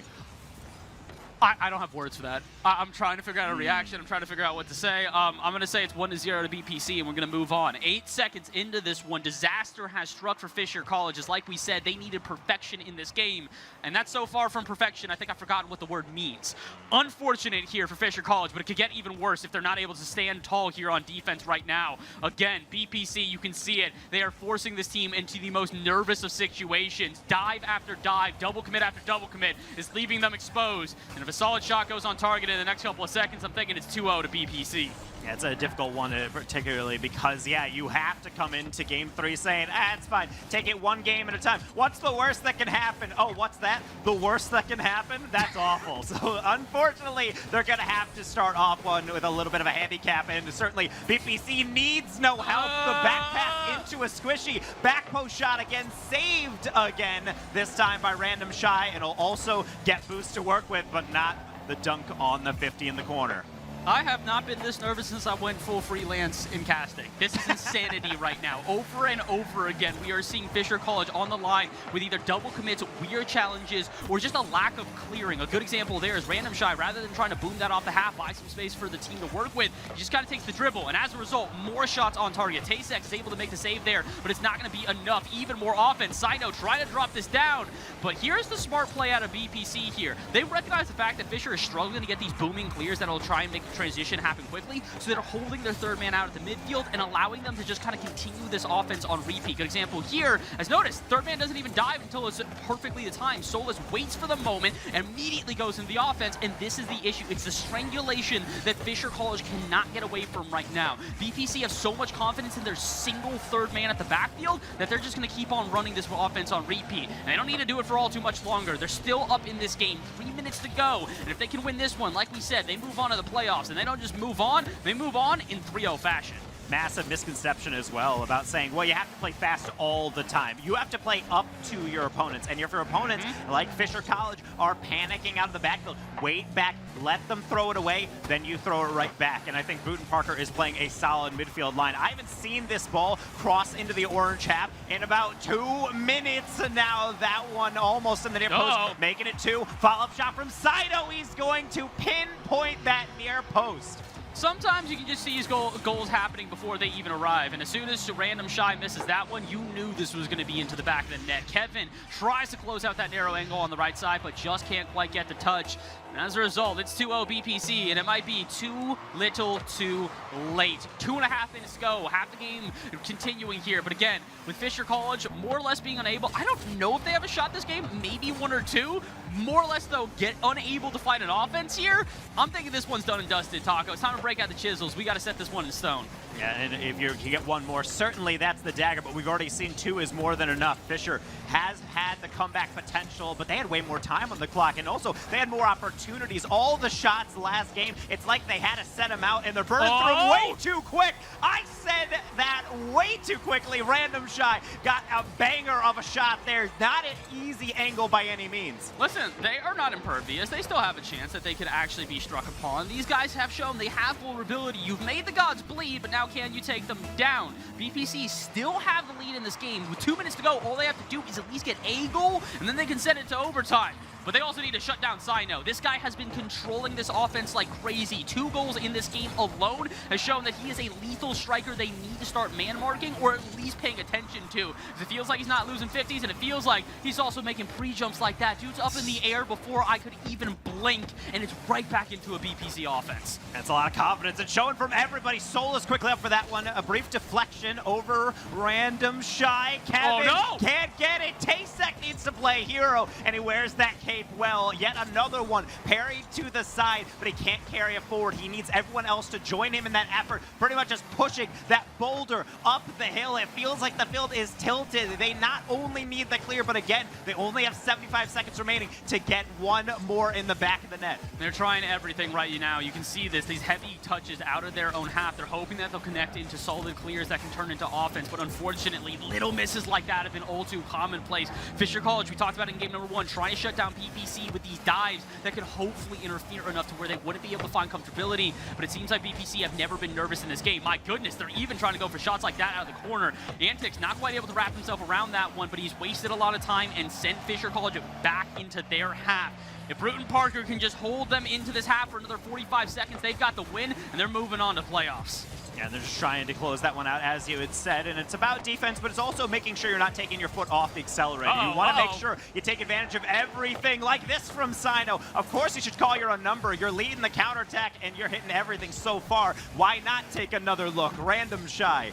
Speaker 8: I don't have words for that. I'm trying to figure out a reaction. I'm trying to figure out what to say. I'm going to say it's 1-0 to BPC, and we're going to move on. 8 seconds into this one, disaster has struck for Fisher College. As like we said, they needed perfection in this game, and that's so far from perfection, I think I've forgotten what the word means. Unfortunate here for Fisher College, but it could get even worse if they're not able to stand tall here on defense right now. Again, BPC, you can see it. They are forcing this team into the most nervous of situations. Dive after dive, double commit after double commit is leaving them exposed. And if a solid shot goes on target in the next couple of seconds, I'm thinking it's 2-0 to BPC.
Speaker 9: Yeah, it's a difficult one, particularly because, yeah, you have to come into game 3 saying, it's fine, take it 1 game at a time. What's the worst that can happen? Oh, what's that? The worst that can happen? That's awful. So, unfortunately, they're going to have to start off one with a little bit of a handicap, and certainly BPC needs no help. The back pass into a squishy. Back post shot again, saved again, this time by Random Shy, and will also get boost to work with, but not the dunk on the 50 in the corner.
Speaker 8: I have not been this nervous since I went full freelance in casting. This is insanity right now. Over and over again, we are seeing Fisher College on the line with either double commits, weird challenges, or just a lack of clearing. A good example there is Random Shy. Rather than trying to boom that off the half, buy some space for the team to work with, he just kind of takes the dribble, and as a result, more shots on target. CECC is able to make the save there, but it's not going to be enough. Even more offense. Sino trying to drop this down, but here's the smart play out of BPC here. They recognize the fact that Fisher is struggling to get these booming clears that'll try and make the transition happen quickly, so they're holding their third man out at the midfield and allowing them to just kind of continue this offense on repeat. Good example here, as noticed, third man doesn't even dive until it's perfectly the time. Solus waits for the moment and immediately goes into the offense, and this is the issue. It's the strangulation that Fisher College cannot get away from right now. BPC have so much confidence in their single third man at the backfield that they're just going to keep on running this offense on repeat. And they don't need to do it for all too much longer. They're still up in this game, 3 minutes to go. And if they can win this one, like we said, they move on to the playoffs. And they don't just move on, they move on in 3-0 fashion.
Speaker 9: Massive misconception as well about saying, well, you have to play fast all the time. You have to play up to your opponents. And if your opponents, like Fisher College, are panicking out of the backfield, wait back, let them throw it away, then you throw it right back. And I think Brewton-Parker is playing a solid midfield line. I haven't seen this ball cross into the orange half in about 2 minutes now. That one almost in the near post, making it 2. Follow-up shot from Saito. He's going to pinpoint that near post.
Speaker 8: Sometimes you can just see his goals happening before they even arrive, and as soon as Random Shy misses that one, you knew this was going to be into the back of the net. Kevin tries to close out that narrow angle on the right side, but just can't quite get the touch. And as a result, it's 2-0 BPC, and it might be too little too late. 2.5 minutes to go, half the game continuing here. But again, with Fisher College more or less being unable, I don't know if they have a shot this game, maybe 1 or 2. More or less, though, get unable to find an offense here. I'm thinking this one's done and dusted, Taco. It's time to break out the chisels. We got to set this one in stone.
Speaker 9: Yeah, and if you can get one more, certainly that's the dagger, but we've already seen 2 is more than enough. Fisher has had the comeback potential, but they had way more time on the clock, and also they had more opportunities. All the shots last game, it's like they had to set them out, and they're burning through way too quick. I said that way too quickly. Random Shy got a banger of a shot there. Not an easy angle by any means.
Speaker 8: Listen, they are not impervious. They still have a chance that they could actually be struck upon. These guys have shown they have vulnerability. You've made the gods bleed, but now can you take them down? BPC still have the lead in this game. With 2 minutes to go, all they have to do is at least get a goal, and then they can send it to overtime. But they also need to shut down Sino. This guy has been controlling this offense like crazy. 2 goals in this game alone has shown that he is a lethal striker they need to start man-marking or at least paying attention to. It feels like he's not losing 50s, and it feels like he's also making pre-jumps like that. Dude's up in the air before I could even blink, and it's right back into a BPC offense.
Speaker 9: That's a lot of confidence. It's showing from everybody. Solus quickly up for that one. A brief deflection over Random Shy. Kevin can't get it. CECC needs to play hero, and he wears that cape well. Yet another one parried to the side, but he can't carry it forward. He needs everyone else to join him in that effort, pretty much just pushing that boulder up the hill. It feels like the field is tilted. They not only need the clear, but again, they only have 75 seconds remaining to get one more in the back of the net.
Speaker 8: They're trying everything right now. You can see this, these heavy touches out of their own half. They're hoping that they'll connect into solid clears that can turn into offense, but unfortunately, little misses like that have been all too commonplace. Fisher College, we talked about it in game number 1, trying to shut down BPC with these dives that could hopefully interfere enough to where they wouldn't be able to find comfortability, but it seems like BPC have never been nervous in this game. My goodness, they're even trying to go for shots like that out of the corner. Antics not quite able to wrap himself around that one, but he's wasted a lot of time and sent Fisher College back into their half. If Brewton-Parker can just hold them into this half for another 45 seconds, they've got the win, and they're moving on to playoffs.
Speaker 9: Yeah, they're just trying to close that one out, as you had said, and it's about defense, but it's also making sure you're not taking your foot off the accelerator. You want to make sure you take advantage of everything, like this from Sino. Of course, you should call your own number. You're leading the counterattack, and you're hitting everything so far. Why not take another look? Random Shy.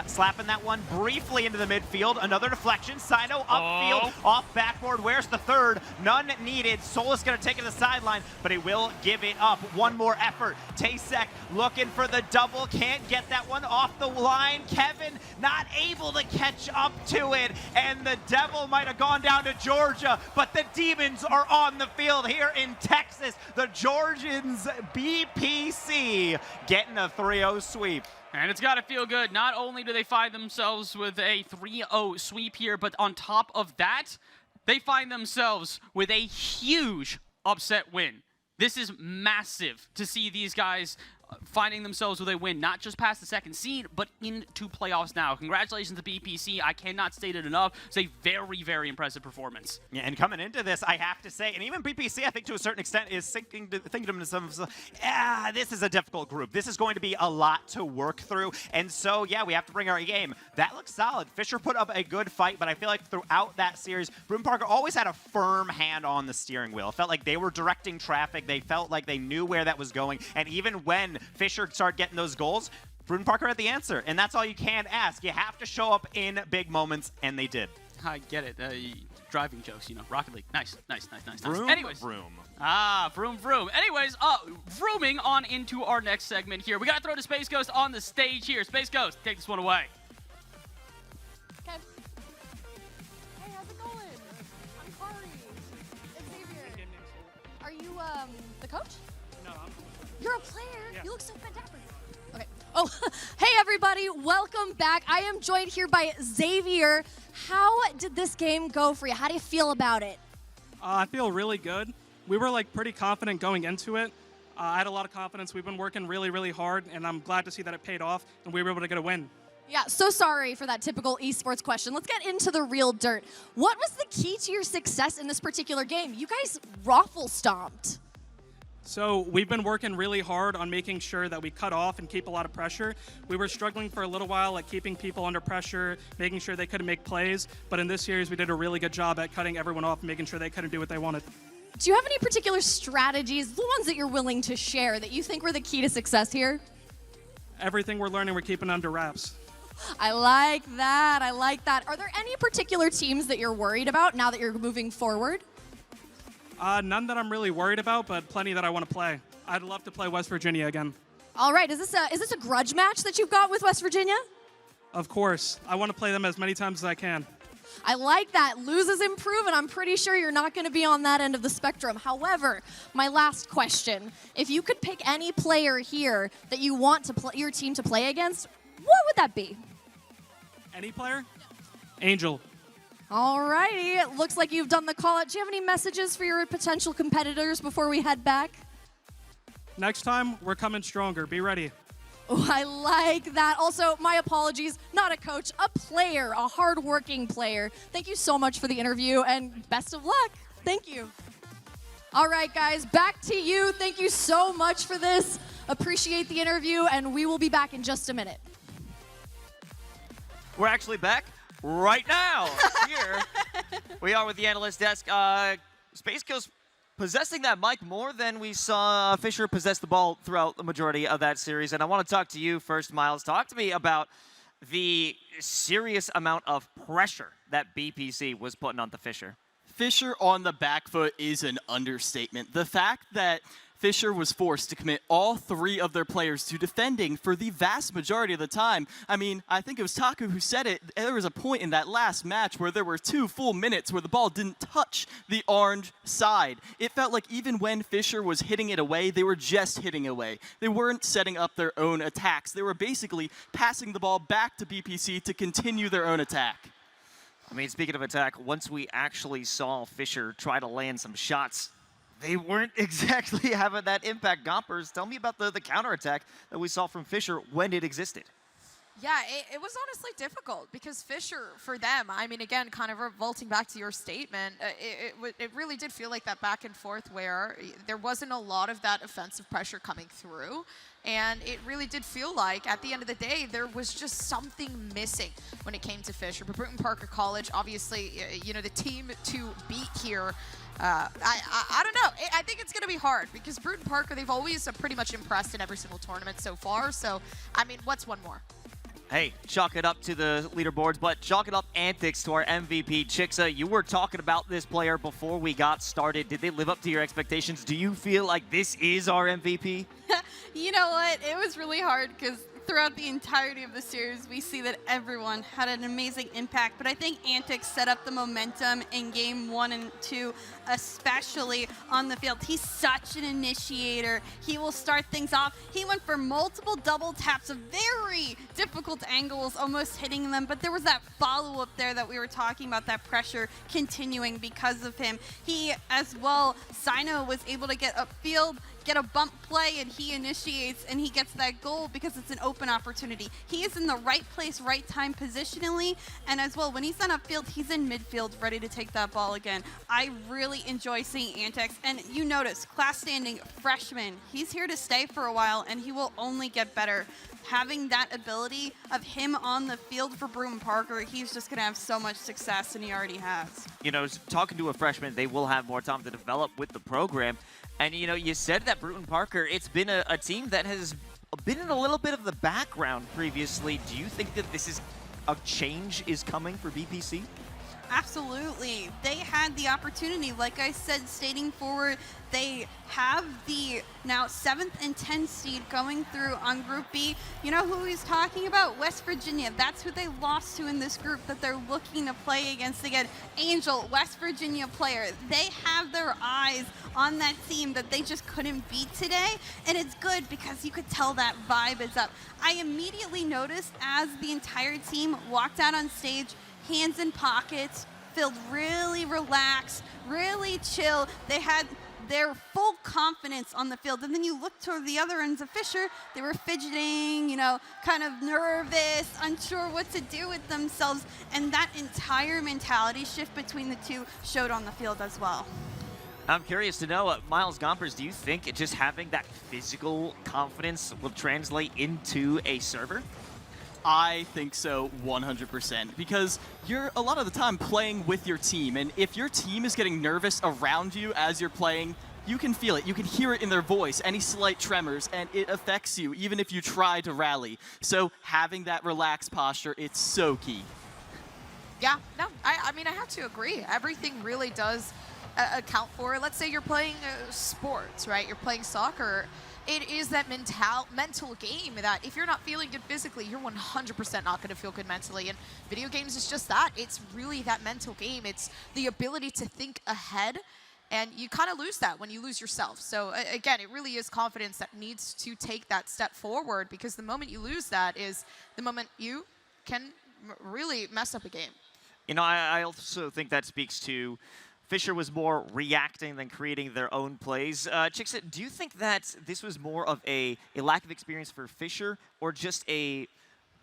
Speaker 9: Slapping that one briefly into the midfield. Another deflection. Sino upfield, off backboard. Where's the third? None needed. Solus going to take it to the sideline, but he will give it up. One more effort. CECC looking for the double. Can't get that one off the line. Kevin not able to catch up to it, and the devil might have gone down to Georgia, but the Demons are on the field here in Texas. The Georgians BPC getting a 3-0 sweep.
Speaker 8: And it's got to feel good. Not only do they find themselves with a 3-0 sweep here, but on top of that, they find themselves with a huge upset win. This is massive to see these guys finding themselves with a win, not just past the second seed, but into playoffs now. Congratulations to BPC. I cannot state it enough. It's a very, very impressive performance.
Speaker 9: Yeah, and coming into this, I have to say, and even BPC, I think to a certain extent, is thinking to themselves, this is a difficult group. This is going to be a lot to work through. And so, yeah, we have to bring our game. That looks solid. Fisher put up a good fight, but I feel like throughout that series, Brewton-Parker always had a firm hand on the steering wheel. It felt like they were directing traffic. They felt like they knew where that was going. And even when Fisher started getting those goals, Brewton-Parker had the answer. And that's all you can ask. You have to show up in big moments, and they did.
Speaker 8: I get it. Driving jokes, you know. Rocket League. Nice.
Speaker 9: Vroom,
Speaker 8: Anyways.
Speaker 9: vroom.
Speaker 8: Vroom. Anyways, vrooming on into our next segment here. We got to throw to Space Ghost on the stage here. Space Ghost, take this one away.
Speaker 10: Okay. Hey, how's it going? I'm Kari. Xavier. Are you the coach?
Speaker 7: No, I'm.
Speaker 10: You're a player.
Speaker 7: Yeah.
Speaker 10: You look so fantastic. Okay. Oh, hey everybody, welcome back. I am joined here by Xavier. How did this game go for you? How do you feel about it?
Speaker 7: I feel really good. We were pretty confident going into it. I had a lot of confidence. We've been working really, really hard, and I'm glad to see that it paid off, and we were able to get a win.
Speaker 10: Yeah, so sorry for that typical esports question. Let's get into the real dirt. What was the key to your success in this particular game? You guys raffle stomped.
Speaker 7: So we've been working really hard on making sure that we cut off and keep a lot of pressure. We were struggling for a little while at keeping people under pressure, making sure they couldn't make plays, but in this series we did a really good job at cutting everyone off and making sure they couldn't do what they wanted.
Speaker 10: Do you have any particular strategies, the ones that you're willing to share, that you think were the key to success here?
Speaker 7: Everything we're learning, we're keeping under wraps.
Speaker 10: I like that. I like that. Are there any particular teams that you're worried about now that you're moving forward?
Speaker 7: None that I'm really worried about, but plenty that I want to play. I'd love to play West Virginia again.
Speaker 10: All right. Is this a grudge match that you've got with West Virginia?
Speaker 7: Of course. I want to play them as many times as I can.
Speaker 10: I like that. Lose is improve, and I'm pretty sure you're not going to be on that end of the spectrum. However, my last question, if you could pick any player here that you want to your team to play against, what would that be?
Speaker 7: Any player? Angel.
Speaker 10: All righty. It looks like you've done the call out. Do you have any messages for your potential competitors before we head back?
Speaker 7: Next time, we're coming stronger. Be ready.
Speaker 10: Oh, I like that. Also, my apologies, not a coach, a player, a hardworking player. Thank you so much for the interview, and best of luck. Thank you. All right, guys, back to you. Thank you so much for this. Appreciate the interview, and we will be back in just a minute.
Speaker 1: We're actually back right now. Here we are with the analyst desk. Space Ghost possessing that mic more than we saw Fisher possess the ball throughout the majority of that series. And I want to talk to you first, Miles. Talk to me about the serious amount of pressure that BPC was putting on the Fisher.
Speaker 3: Fisher on the back foot is an understatement. The fact that Fisher was forced to commit all three of their players to defending for the vast majority of the time. I mean, I think it was Taku who said it. There was a point in that last match where there were 2 full minutes where the ball didn't touch the orange side. It felt like even when Fisher was hitting it away, they were just hitting away. They weren't setting up their own attacks. They were basically passing the ball back to BPC to continue their own attack.
Speaker 1: I mean, speaking of attack, once we actually saw Fisher try to land some shots, they weren't exactly having that impact. Gompers, tell me about the counterattack that we saw from Fisher when it existed.
Speaker 4: Yeah, it was honestly difficult because Fisher, for them, I mean, again, kind of revolting back to your statement, it really did feel like that back and forth where there wasn't a lot of that offensive pressure coming through. And it really did feel like, at the end of the day, there was just something missing when it came to Fisher. But Brewton-Parker College, obviously, you know, the team to beat here, I don't know. I think it's going to be hard because Brewton-Parker, they've always pretty much impressed in every single tournament so far. So, I mean, what's one more?
Speaker 1: Hey, chalk it up to the leaderboards, but chalk it up antics to our MVP, Chixa. You were talking about this player before we got started. Did they live up to your expectations? Do you feel like this is our MVP?
Speaker 2: You know what? It was really hard because throughout the entirety of the series, we see that everyone had an amazing impact. But I think Antics set up the momentum in game 1 and 2, especially on the field. He's such an initiator. He will start things off. He went for multiple double taps of very difficult angles, almost hitting them. But there was that follow-up there that we were talking about, that pressure continuing because of him. He, as well, Sino was able to get upfield, get a bump play and he initiates and he gets that goal because it's an open opportunity. He is in the right place, right time positionally, and as well, when he's on upfield, he's in midfield ready to take that ball again. I really enjoy seeing Antex, and you notice, class standing freshman, he's here to stay for a while and he will only get better. Having that ability of him on the field for Brewton-Parker, he's just going to have so much success, and he already has.
Speaker 1: You know, talking to a freshman, they will have more time to develop with the program. And, you know, you said that Brewton-Parker, it's been a team that has been in a little bit of the background previously. Do you think that this is a change is coming for BPC?
Speaker 2: Absolutely. They had the opportunity, like I said, stating forward, they have the now 7th and 10th seed going through on Group B. You know who he's talking about? West Virginia. That's who they lost to in this group that they're looking to play against again. Angel, West Virginia player. They have their eyes on that team that they just couldn't beat today, and it's good because you could tell that vibe is up. I immediately noticed as the entire team walked out on stage, hands in pockets, felt really relaxed, really chill. They had their full confidence on the field. And then you look toward the other ends of Fisher, they were fidgeting, you know, kind of nervous, unsure what to do with themselves. And that entire mentality shift between the two showed on the field as well.
Speaker 1: I'm curious to know, Miles Gompers, do you think just having that physical confidence will translate into a server?
Speaker 3: I think so 100%, because you're a lot of the time playing with your team, and if your team is getting nervous around you as you're playing, you can feel it. You can hear it in their voice, any slight tremors, and it affects you even if you try to rally. So having that relaxed posture, it's so key.
Speaker 4: Yeah, no, I mean, I have to agree. Everything really does account for it. Let's say you're playing sports, right? You're playing soccer. It is that mental game that if you're not feeling good physically, you're 100% not going to feel good mentally. And video games is just that. It's really that mental game. It's the ability to think ahead, and you kind of lose that when you lose yourself. So again, it really is confidence that needs to take that step forward, because the moment you lose that is the moment you can really mess up a game.
Speaker 1: You know, I also think that speaks to Fisher was more reacting than creating their own plays. Chixit, do you think that this was more of a lack of experience for Fisher, or just a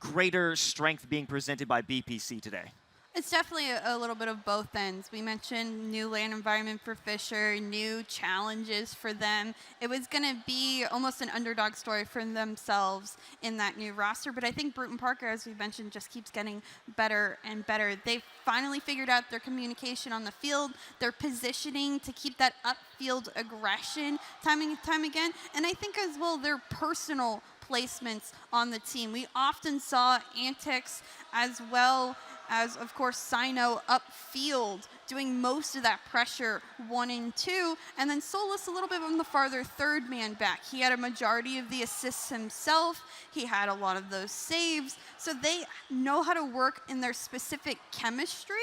Speaker 1: greater strength being presented by BPC today?
Speaker 2: It's definitely a little bit of both ends. We mentioned new land environment for Fisher, new challenges for them. It was going to be almost an underdog story for themselves in that new roster, but I think Brewton-Parker, as we mentioned, just keeps getting better and better. They finally figured out their communication on the field, their positioning to keep that upfield aggression time and time again, and I think as well their personal placements on the team. We often saw Antics as well as, of course, Sino upfield doing most of that pressure 1 and 2, and then Solus a little bit on the farther third man back. He had a majority of the assists himself. He had a lot of those saves. So they know how to work in their specific chemistry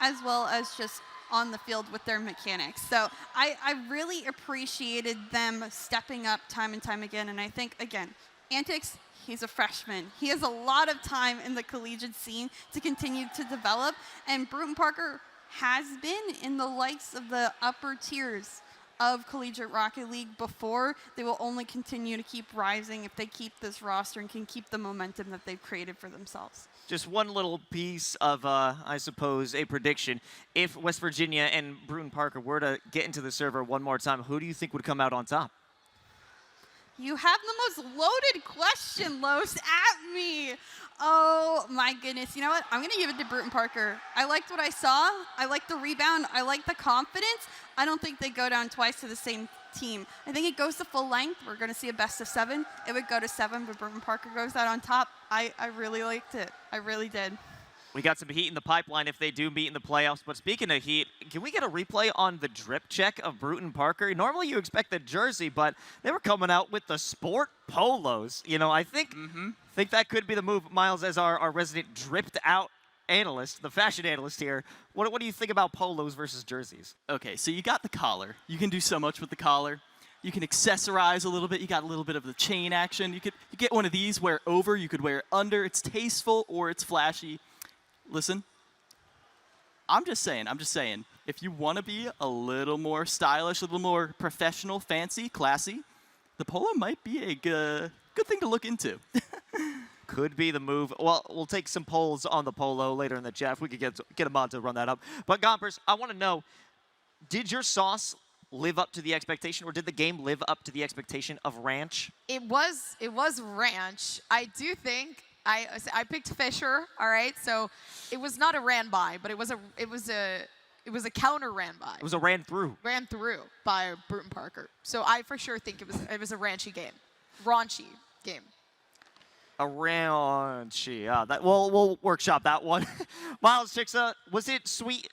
Speaker 2: as well as just on the field with their mechanics. So I really appreciated them stepping up time and time again, and I think, again, Antics, he's a freshman. He has a lot of time in the collegiate scene to continue to develop, and Brewton-Parker has been in the likes of the upper tiers of Collegiate Rocket League before. They will only continue to keep rising if they keep this roster and can keep the momentum that they've created for themselves.
Speaker 1: Just one little piece of, I suppose, a prediction. If West Virginia and Brewton-Parker were to get into the server one more time, who do you think would come out on top?
Speaker 2: You have the most loaded question, Los, at me. Oh, my goodness. You know what? I'm going to give it to Brewton-Parker. I liked what I saw. I liked the rebound. I liked the confidence. I don't think they go down twice to the same team. I think it goes to full length. We're going to see a best of 7. It would go to 7, but Brewton-Parker goes out on top. I really liked it. I really did.
Speaker 1: We got some heat in the pipeline if they do meet in the playoffs. But speaking of heat, can we get a replay on the drip check of Brewton-Parker? Normally you expect the jersey, but they were coming out with the sport polos. You know, I think that could be the move. Miles, as our resident dripped out analyst, the fashion analyst here, what do you think about polos versus jerseys?
Speaker 3: Okay, so you got the collar. You can do so much with the collar. You can accessorize a little bit. You got a little bit of the chain action. You get one of these, wear it over. You could wear it under. It's tasteful or it's flashy. Listen, I'm just saying, if you want to be a little more stylish, a little more professional, fancy, classy, the polo might be a good thing to look into.
Speaker 1: Could be the move. Well, we'll take some polls on the polo later in the chat. If we could get him on to run that up. But Gompers, I want to know, did your sauce live up to the expectation, or did the game live up to the expectation of Ranch?
Speaker 4: It was Ranch. I do think I picked Fisher. All right, so it was not a ran by, but it was a counter ran by.
Speaker 1: It was a ran through.
Speaker 4: Ran through by Brewton-Parker. So I for sure think it was a raunchy game. Raunchy game.
Speaker 1: A raunchy. We'll workshop that one. Miles Chicksa, was it sweet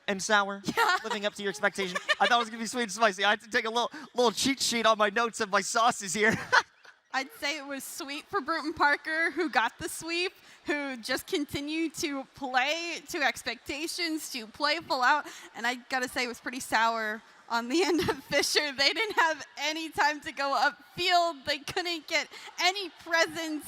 Speaker 1: and sour?
Speaker 4: Yeah.
Speaker 1: Living up to your expectation? I thought it was gonna be sweet and spicy. I had to take a little cheat sheet on my notes of my sauces here.
Speaker 2: I'd say it was sweet for Brewton-Parker, who got the sweep, who just continued to play to expectations, to play full out. And I gotta say it was pretty sour on the end of Fisher. They didn't have any time to go upfield. They couldn't get any presence.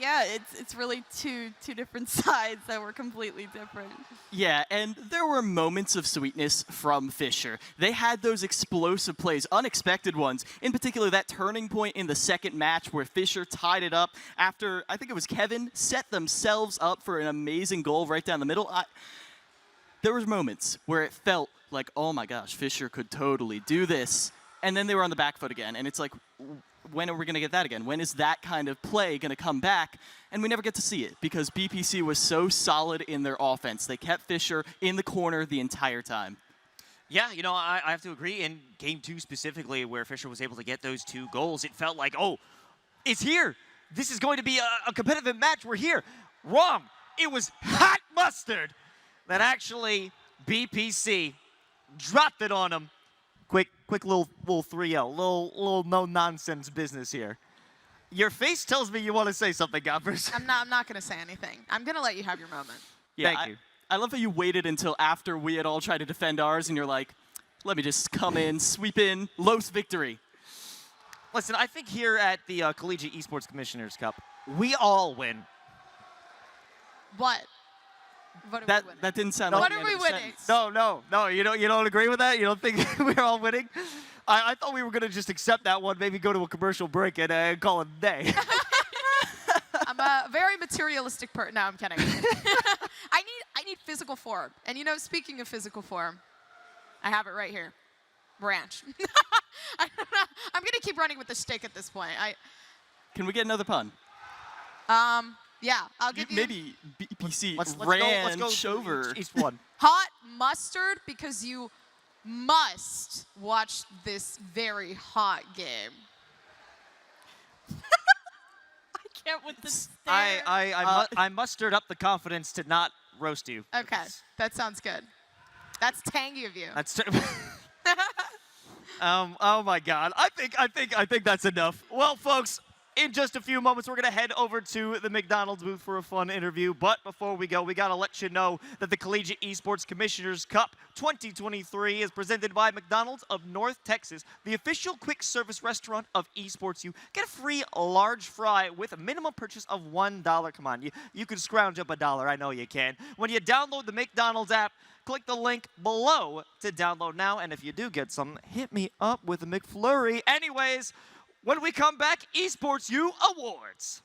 Speaker 2: Yeah, it's really two different sides that were completely different.
Speaker 3: Yeah, and there were moments of sweetness from Fisher. They had those explosive plays, unexpected ones. In particular, that turning point in the second match where Fisher tied it up after, I think it was Kevin, set themselves up for an amazing goal right down the middle. There was moments where it felt like, oh my gosh, Fisher could totally do this. And then they were on the back foot again, and it's like, when are we going to get that again? When is that kind of play going to come back? And we never get to see it because BPC was so solid in their offense. They kept Fisher in the corner the entire time.
Speaker 1: Yeah, you know, I have to agree. In Game 2 specifically, where Fisher was able to get those 2 goals, it felt like, oh, it's here. This is going to be a competitive match. We're here. Wrong. It was hot mustard that actually BPC dropped it on them. Quick little 3-0, little no-nonsense business here. Your face tells me you want to say something, Gompers.
Speaker 4: I'm not going to say anything. I'm going to let you have your moment.
Speaker 3: Yeah,
Speaker 1: Thank you.
Speaker 3: I love how you waited until after we had all tried to defend ours, and you're like, let me just come in, sweep in, Los victory.
Speaker 1: Listen, I think here at the Collegiate Esports Commissioners Cup, we all win.
Speaker 4: What? What are we winning?
Speaker 3: That didn't sound
Speaker 4: What
Speaker 3: like
Speaker 4: are
Speaker 3: the
Speaker 4: we
Speaker 3: end of a
Speaker 4: winning?
Speaker 3: sentence.
Speaker 1: No, you don't agree with that? You don't think we're all winning? I thought we were going to just accept that one, maybe go to a commercial break and call it a day.
Speaker 4: I'm a very materialistic person. No, I'm kidding. I need physical form. And you know, speaking of physical form, I have it right here. Ranch. I'm going to keep running with the stick at this point.
Speaker 3: Can we get another pun?
Speaker 4: Yeah, I'll give you
Speaker 3: maybe BPC
Speaker 1: let's
Speaker 3: ranch
Speaker 1: go
Speaker 3: over.
Speaker 1: East one.
Speaker 4: hot mustard because you must watch this very hot game. I can't with the stare.
Speaker 1: I mustered up the confidence to not roast you.
Speaker 4: Okay, that sounds good. That's tangy of you.
Speaker 1: That's oh my God. I think that's enough. Well, folks, in just a few moments, we're going to head over to the McDonald's booth for a fun interview. But before we go, we got to let you know that the Collegiate Esports Commissioners Cup 2023 is presented by McDonald's of North Texas, the official quick service restaurant of EsportsU. Get a free large fry with a minimum purchase of $1. Come on, you can scrounge up $1. I know you can. When you download the McDonald's app, click the link below to download now. And if you do get some, hit me up with a McFlurry. Anyways, when we come back, EsportsU Awards.